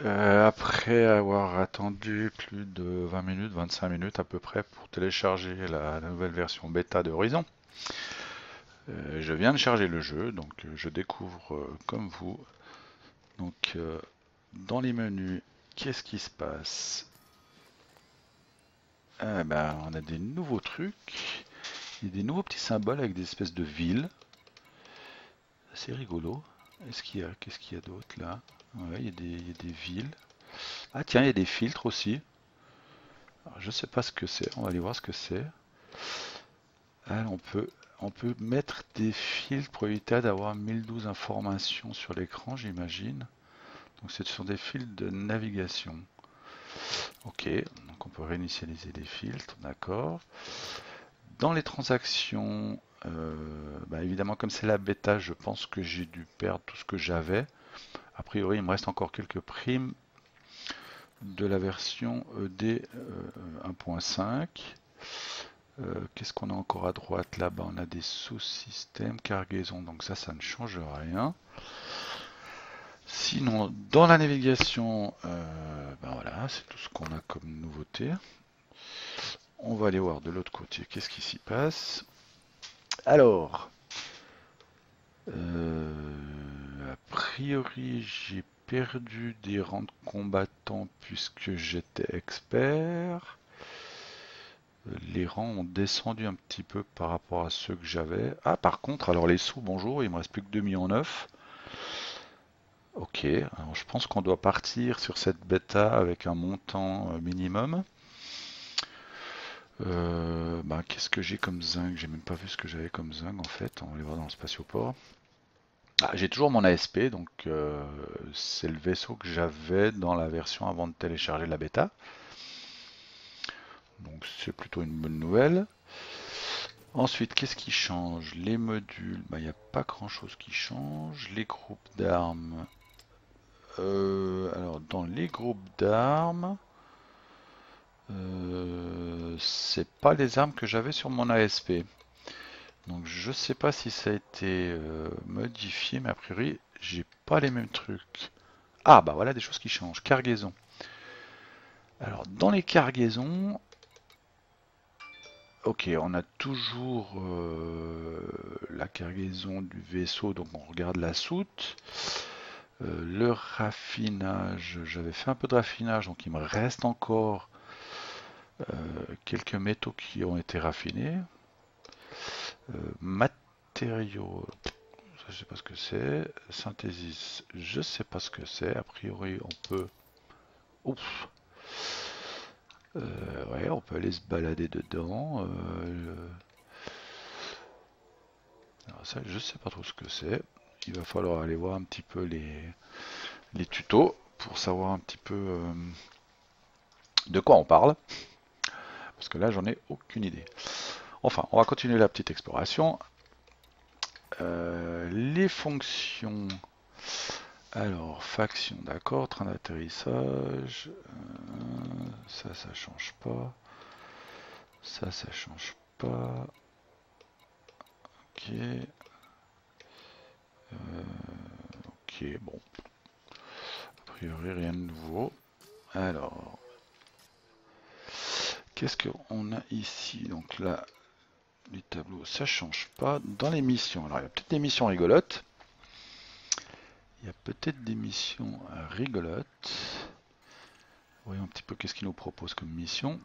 Après avoir attendu plus de 20 minutes, 25 minutes à peu près pour télécharger la nouvelle version bêta de Horizon, je viens de charger le jeu, donc je découvre comme vous. Donc dans les menus, qu'est-ce qui se passe? On a des nouveaux trucs, il y a des nouveaux petits symboles avec des espèces de villes. C'est rigolo. Qu'est-ce qu'il y a d'autre là? Ouais, il y a des villes. Ah tiens, il y a des filtres aussi. Alors, je sais pas ce que c'est. On va aller voir ce que c'est. Ah, on peut mettre des filtres pour éviter d'avoir 1012 informations sur l'écran, j'imagine. Donc ce sont des filtres de navigation. Ok, donc on peut réinitialiser les filtres, d'accord. Dans les transactions, évidemment comme c'est la bêta, je pense que j'ai dû perdre tout ce que j'avais. A priori, il me reste encore quelques primes de la version ED 1.5. Qu'est-ce qu'on a encore à droite là-bas? On a des sous-systèmes, cargaison, donc ça ne change rien. Sinon, dans la navigation, voilà, c'est tout ce qu'on a comme nouveauté. On va aller voir de l'autre côté, qu'est-ce qui s'y passe. Alors, a priori, j'ai perdu des rangs de combattants puisque j'étais expert. Les rangs ont descendu un petit peu par rapport à ceux que j'avais. Ah, par contre, alors les sous, bonjour, il me reste plus que 2 millions 9. Ok, alors je pense qu'on doit partir sur cette bêta avec un montant minimum. Qu'est-ce que j'ai comme zinc? J'ai même pas vu ce que j'avais comme zinc en fait. On va aller voir dans le spatioport. Ah, j'ai toujours mon ASP, donc c'est le vaisseau que j'avais dans la version avant de télécharger la bêta. Donc c'est plutôt une bonne nouvelle. Ensuite, qu'est-ce qui change? Les modules, il n'y a pas grand-chose qui change. Les groupes d'armes. Alors, dans les groupes d'armes, c'est pas les armes que j'avais sur mon ASP. Donc, je sais pas si ça a été modifié, mais a priori, j'ai pas les mêmes trucs. Ah, bah voilà des choses qui changent. Cargaison. Alors, dans les cargaisons, ok, on a toujours la cargaison du vaisseau, donc on regarde la soute. Le raffinage, j'avais fait un peu de raffinage, donc il me reste encore quelques métaux qui ont été raffinés. Matériaux, ça, je sais pas ce que c'est. Synthesis, je sais pas ce que c'est. A priori, on peut. Ouf. Ouais, on peut aller se balader dedans. Alors ça, je sais pas trop ce que c'est. Il va falloir aller voir un petit peu les tutos pour savoir un petit peu de quoi on parle. Parce que là, j'en ai aucune idée. Enfin, on va continuer la petite exploration. Les fonctions. Alors, faction, d'accord, train d'atterrissage. Ça change pas. Ça change pas. Ok. Ok, bon. A priori, rien de nouveau. Alors, qu'est-ce qu'on a ici? Donc là, les tableaux, ça change pas. Dans les missions, alors il y a peut-être des missions rigolotes. Il y a peut-être des missions rigolotes. Voyons un petit peu qu'est-ce qu'il nous propose comme mission.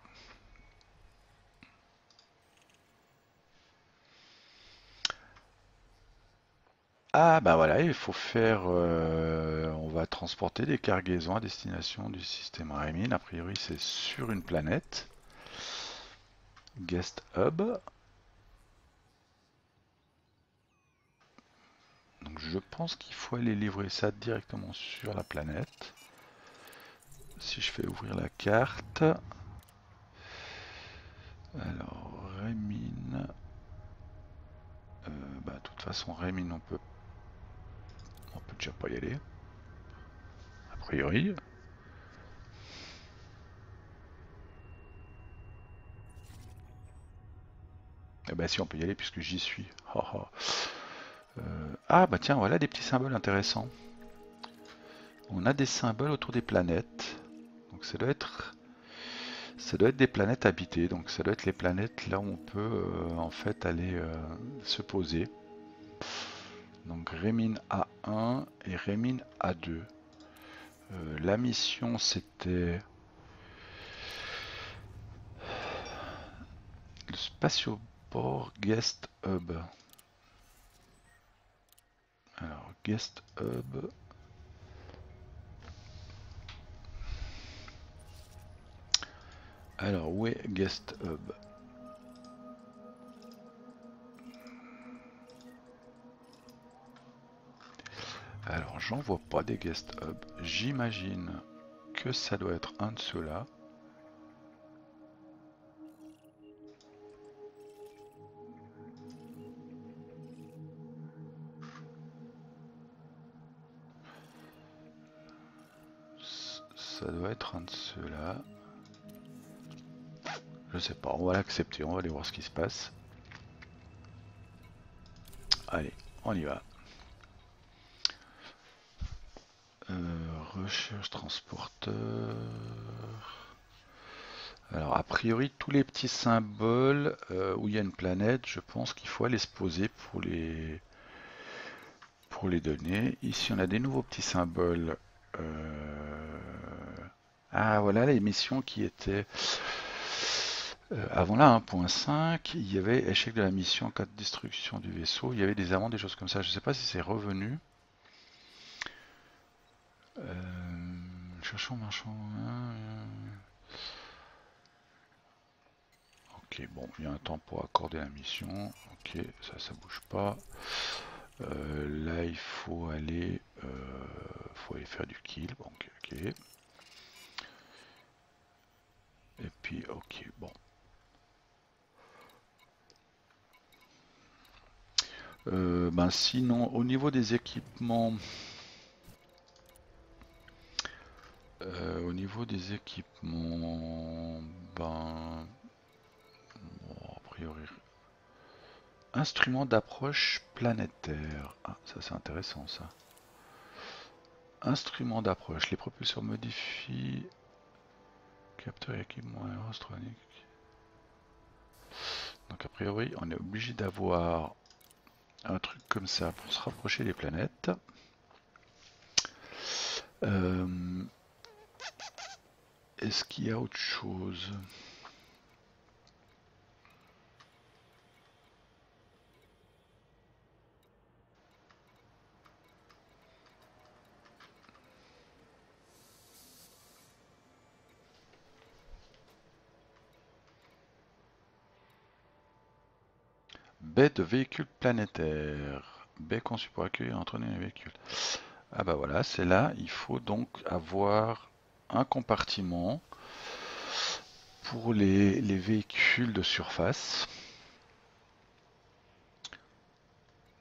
Ah bah voilà, il faut faire... on va transporter des cargaisons à destination du système Raymin. A priori c'est sur une planète. Guest Hub. Donc je pense qu'il faut aller livrer ça directement sur la planète. Si je fais ouvrir la carte. Alors Raymin. De toute façon Raymin on peut déjà pas y aller. A priori. Eh ben si on peut y aller puisque j'y suis. Oh, oh. Ah bah tiens, voilà des petits symboles intéressants. On a des symboles autour des planètes. Donc ça doit être des planètes habitées. Donc ça doit être les planètes là où on peut en fait aller se poser. Donc Rémine A1 et Rémine A2. La mission c'était le Spatioport Guest Hub. Alors Guest Hub. Alors où est Guest Hub? Alors j'en vois pas des Guest Hub. J'imagine que ça doit être un de ceux-là. Ça doit être un de ceux-là. Je sais pas, on va l'accepter, on va aller voir ce qui se passe. Allez, on y va. Recherche transporteur. Alors a priori tous les petits symboles où il y a une planète, je pense qu'il faut aller se poser pour les donner. Ici on a des nouveaux petits symboles. Ah voilà les missions qui étaient avant la 1.5, il y avait échec de la mission, cas de destruction du vaisseau, il y avait des amendes, des choses comme ça. Je ne sais pas si c'est revenu. Cherchons marchand. Ok, bon, il y a un temps pour accorder la mission. Ok, ça bouge pas. Là, il faut aller faire du kill. Bon, ok. Et puis, ok, bon. Ben sinon, au niveau des équipements, ben, bon, a priori, instrument d'approche planétaire. Ah, ça c'est intéressant ça. Instrument d'approche. Les propulseurs modifient. Capteur et équipement aérostronique. Donc a priori, on est obligé d'avoir un truc comme ça pour se rapprocher des planètes. Est-ce qu'il y a autre chose? Baie de véhicules planétaires. Baie conçue pour accueillir et entraîner les véhicules. Ah bah voilà, c'est là. Il faut donc avoir un compartiment pour les véhicules de surface.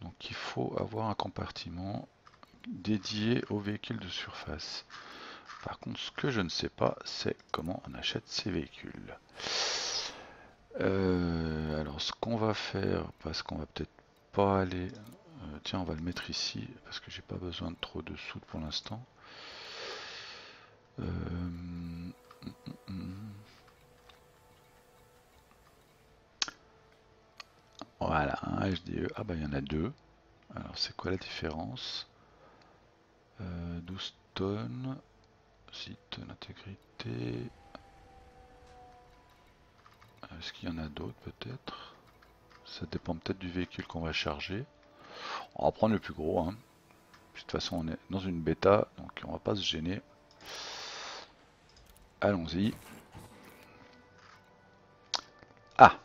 Donc il faut avoir un compartiment dédié aux véhicules de surface. Par contre, ce que je ne sais pas, c'est comment on achète ces véhicules. Alors, ce qu'on va faire, parce qu'on va peut-être pas aller... tiens, on va le mettre ici, parce que j'ai pas besoin de trop de soude pour l'instant. Voilà, un HDE. Ah bah il y en a deux. Alors, c'est quoi la différence? 12 tonnes. 6 tonnes intégrité. Est-ce qu'il y en a d'autres peut-être? Ça dépend peut-être du véhicule qu'on va charger. On va prendre le plus gros. Hein. De toute façon, on est dans une bêta, donc on va pas se gêner. Allons-y. Ah!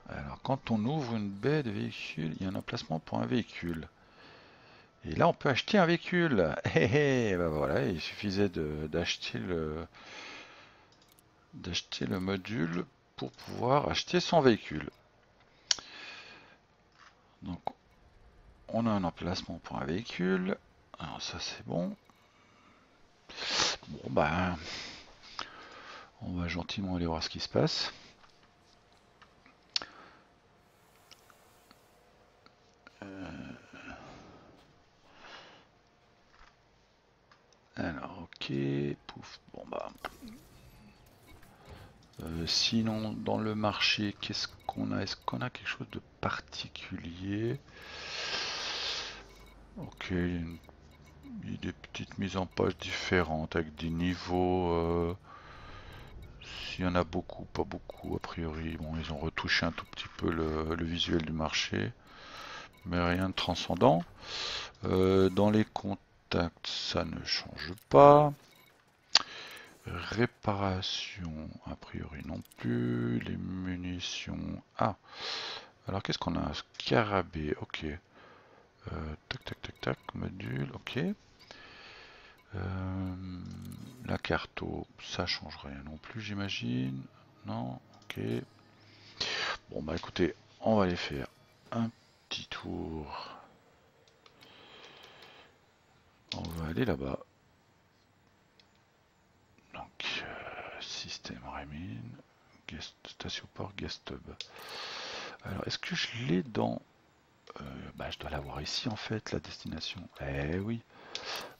Alors, quand on ouvre une baie de véhicule, il y a un emplacement pour un véhicule. Et là, on peut acheter un véhicule. Hé hé, bah voilà, il suffisait d'acheter le module pour pouvoir acheter son véhicule. Donc, on a un emplacement pour un véhicule. Alors ça, c'est bon. Bon, bah, on va gentiment aller voir ce qui se passe. Alors, pouf. Bon bah. Sinon, dans le marché, qu'est-ce qu'on a? Est-ce qu'on a quelque chose de particulier? Ok, il y a des petites mises en page différentes avec des niveaux. S'il y en a beaucoup, pas beaucoup, a priori. Bon, ils ont retouché un tout petit peu le visuel du marché, mais rien de transcendant. Dans les contacts, ça ne change pas. Réparation, a priori non plus. Les munitions. Ah, alors qu'est-ce qu'on a? Un scarabée, ok. Tac, tac, tac, tac, module, ok. La carto, ça change rien non plus, j'imagine. Non, ok. Bon, bah écoutez, on va aller faire un petit tour. On va aller là-bas. Donc, système Remin, station port, guest hub. Alors, est-ce que je l'ai dans... bah, je dois l'avoir ici en fait, la destination. Eh oui.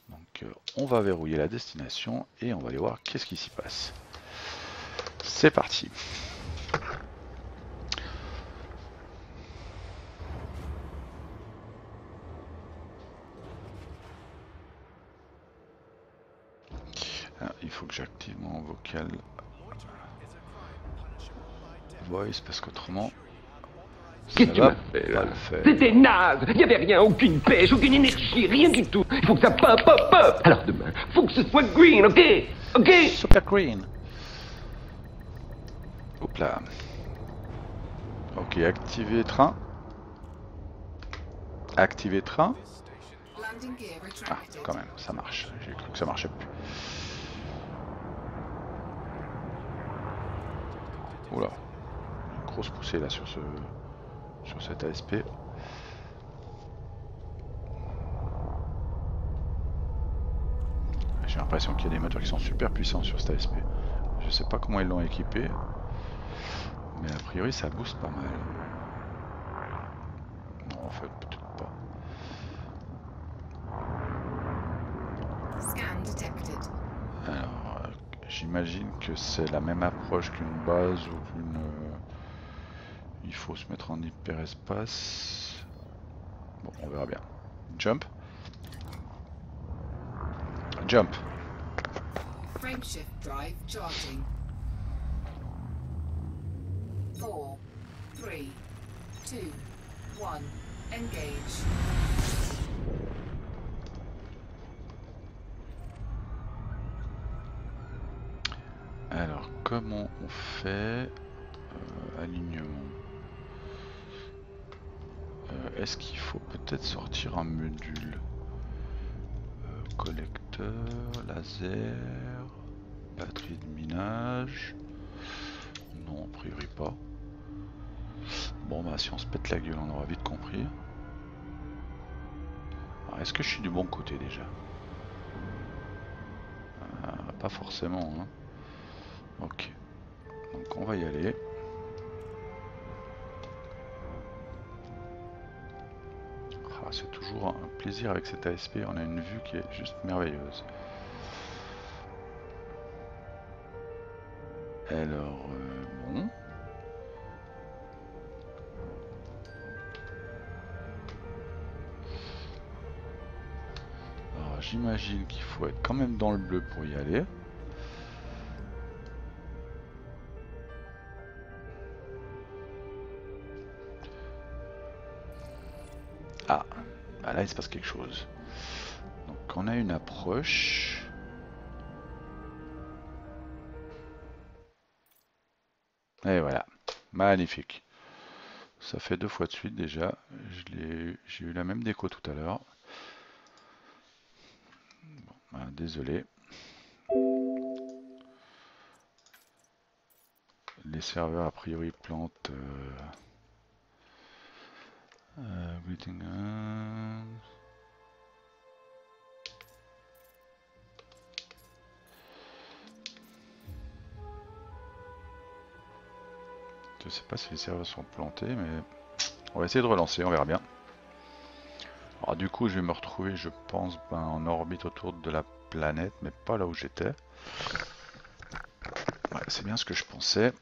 Donc, on va verrouiller la destination et on va aller voir qu'est-ce qui s'y passe. C'est parti. Alors, il faut que j'active mon vocal voice parce qu'autrement Qu'est-ce que tu m'as fait là? C'était naze. Il n'y avait rien, aucune pêche, aucune énergie, rien du tout. Il faut que ça pop, pop, pop. Alors demain, faut que ce soit green, ok? Ok? Super green. Hop là. Ok, activer train. Activer train. Ah, quand même, ça marche. J'ai cru que ça marchait plus. Oula. Une grosse poussée là sur cet ASP. J'ai l'impression qu'il y a des moteurs qui sont super puissants sur cet ASP. Je sais pas comment ils l'ont équipé. Mais a priori ça booste pas mal. Non, en fait peut-être pas. Alors, j'imagine que c'est la même approche qu'une base ou qu'une... il faut se mettre en hyperespace. Bon, on verra bien. Jump. Jump. Frameshift drive charging. 4, 3, 2, 1, engage. Alors, comment on fait alignement. Est-ce qu'il faut peut-être sortir un module collecteur, laser, batterie de minage. Non, a priori pas. Bon bah si on se pète la gueule, on aura vite compris. Est-ce que je suis du bon côté déjà? Pas forcément, hein. Ok. Donc on va y aller. C'est toujours un plaisir avec cet ASP, on a une vue qui est juste merveilleuse. Alors, bon. Alors j'imagine qu'il faut être quand même dans le bleu pour y aller. Ah, bah là il se passe quelque chose. Donc on a une approche. Et voilà, magnifique. Ça fait 2 fois de suite déjà. J'ai eu la même déco tout à l'heure. Bon, bah, désolé. Les serveurs a priori plantent. Greeting. Je sais pas si les serveurs sont plantés, mais on va essayer de relancer, on verra bien. Alors du coup, je vais me retrouver, je pense, en orbite autour de la planète, mais pas là où j'étais. Ouais, c'est bien ce que je pensais.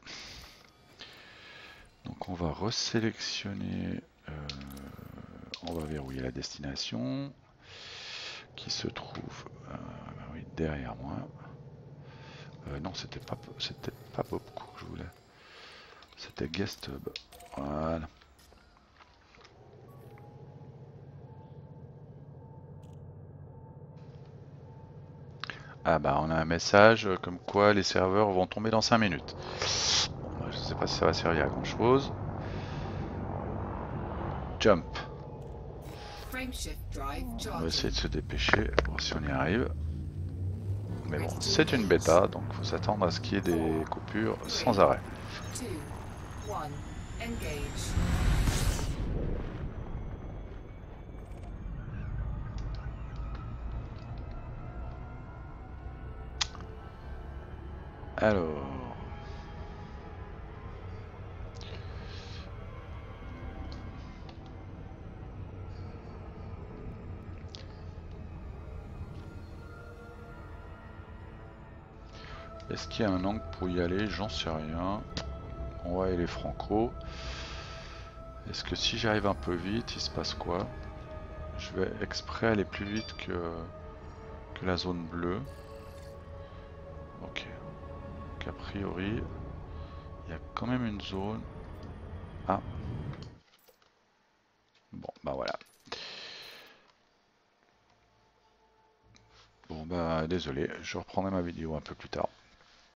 Donc on va resélectionner, on va verrouiller la destination qui se trouve oui, derrière moi. Non, c'était pas Popco que je voulais. C'était Guest Hub. Voilà. Ah bah on a un message comme quoi les serveurs vont tomber dans 5 minutes. Bon, bah, je sais pas si ça va servir à grand chose. Jump. On va essayer de se dépêcher pour si on y arrive. Mais bon, c'est une bêta, donc il faut s'attendre à ce qu'il y ait des coupures sans arrêt. Alors... Est-ce qu'il y a un angle pour y aller? J'en sais rien. On va aller franco. Est-ce que si j'arrive un peu vite, il se passe quoi? Je vais exprès aller plus vite que la zone bleue. Ok. Donc a priori, il y a quand même une zone. Ah. Bon, bah voilà. Bon bah désolé, je reprendrai ma vidéo un peu plus tard.